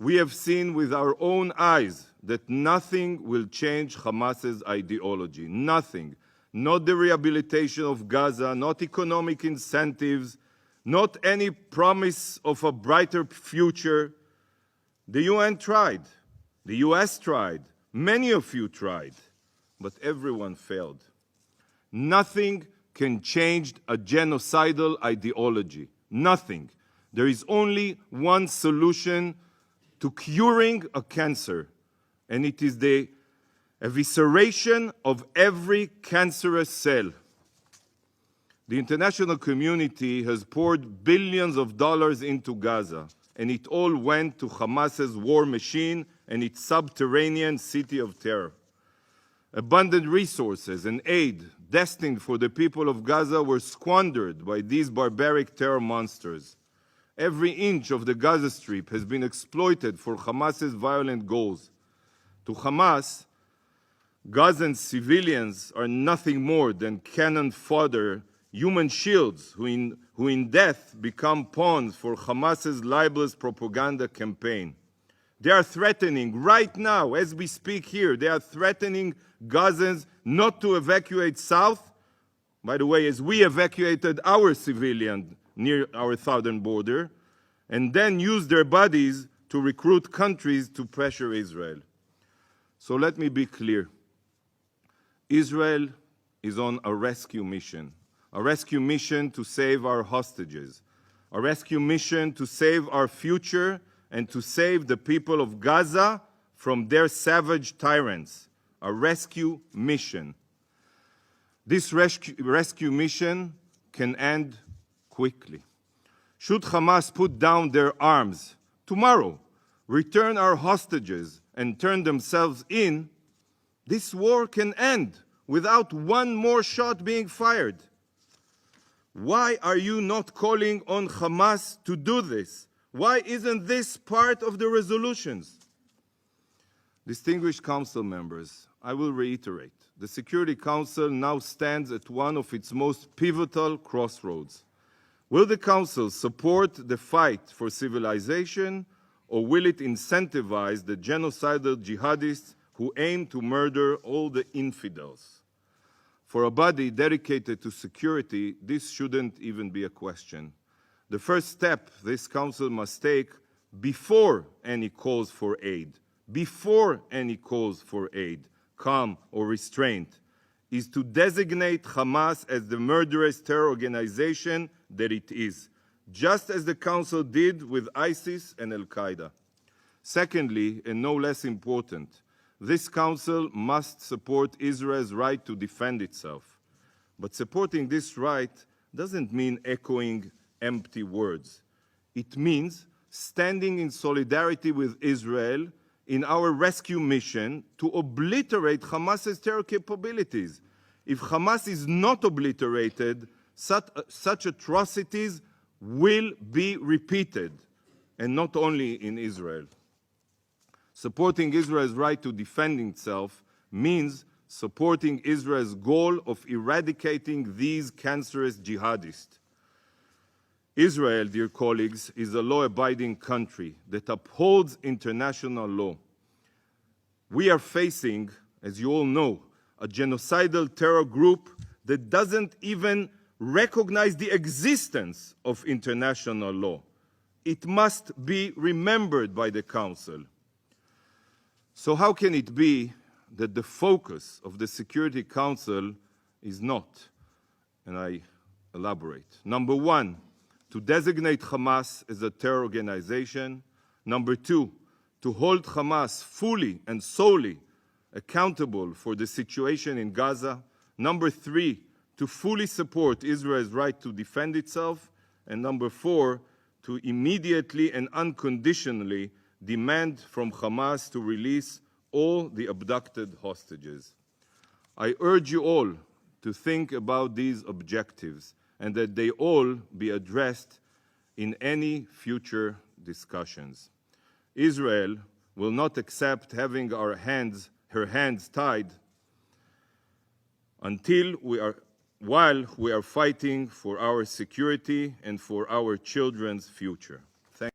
we have seen with our own eyes that nothing will change Hamas's ideology. Nothing. Not the rehabilitation of Gaza, not economic incentives, not any promise of a brighter future. The UN tried. The US tried. Many of you tried. But everyone failed. Nothing can change a genocidal ideology. Nothing. There is only one solution to curing a cancer, and it is the evisceration of every cancerous cell. The international community has poured billions of dollars into Gaza, and it all went to Hamas's war machine and its subterranean city of terror. Abundant resources and aid destined for the people of Gaza were squandered by these barbaric terror monsters. Every inch of the Gaza Strip has been exploited for Hamas's violent goals. To Hamas, Gazan civilians are nothing more than cannon fodder, human shields who in death become pawns for Hamas's libelous propaganda campaign. They are threatening, right now, as we speak here, they are threatening Gazans not to evacuate south, by the way, as we evacuated our civilians near our southern border, and then use their bodies to recruit countries to pressure Israel. So let me be clear. Israel is on a rescue mission to save our hostages, a rescue mission to save our future and to save the people of Gaza from their savage tyrants, a rescue mission. This rescue mission can end quickly. Should Hamas put down their arms tomorrow, return our hostages, and turn themselves in, this war can end without one more shot being fired. Why are you not calling on Hamas to do this? Why isn't this part of the resolutions? Distinguished Council members, I will reiterate. The Security Council now stands at one of its most pivotal crossroads. Will the Council support the fight for civilization, or will it incentivize the genocidal jihadists who aim to murder all the infidels? For a body dedicated to security, this shouldn't even be a question. The first step this Council must take before any calls for aid, calm or restraint, is to designate Hamas as the murderous terror organization that it is, just as the Council did with ISIS and Al-Qaeda. Secondly, and no less important, this Council must support Israel's right to defend itself. But supporting this right doesn't mean echoing empty words. It means standing in solidarity with Israel in our rescue mission to obliterate Hamas's terror capabilities. If Hamas is not obliterated, such atrocities will be repeated, and not only in Israel. Supporting Israel's right to defend itself means supporting Israel's goal of eradicating these cancerous jihadists. Israel, dear colleagues, is a law-abiding country that upholds international law. We are facing, as you all know, a genocidal terror group that doesn't even recognize the existence of international law. It must be remembered by the Council. So how can it be that the focus of the Security Council is not, and I elaborate, number one, to designate Hamas as a terror organization. Number two, to hold Hamas fully and solely accountable for the situation in Gaza. Number three, to fully support Israel's right to defend itself. And number four, to immediately and unconditionally demand from Hamas to release all the abducted hostages. I urge you all to think about these objectives and that they all be addressed in any future discussions. Israel will not accept having her hands tied while we are fighting for our security and for our children's future.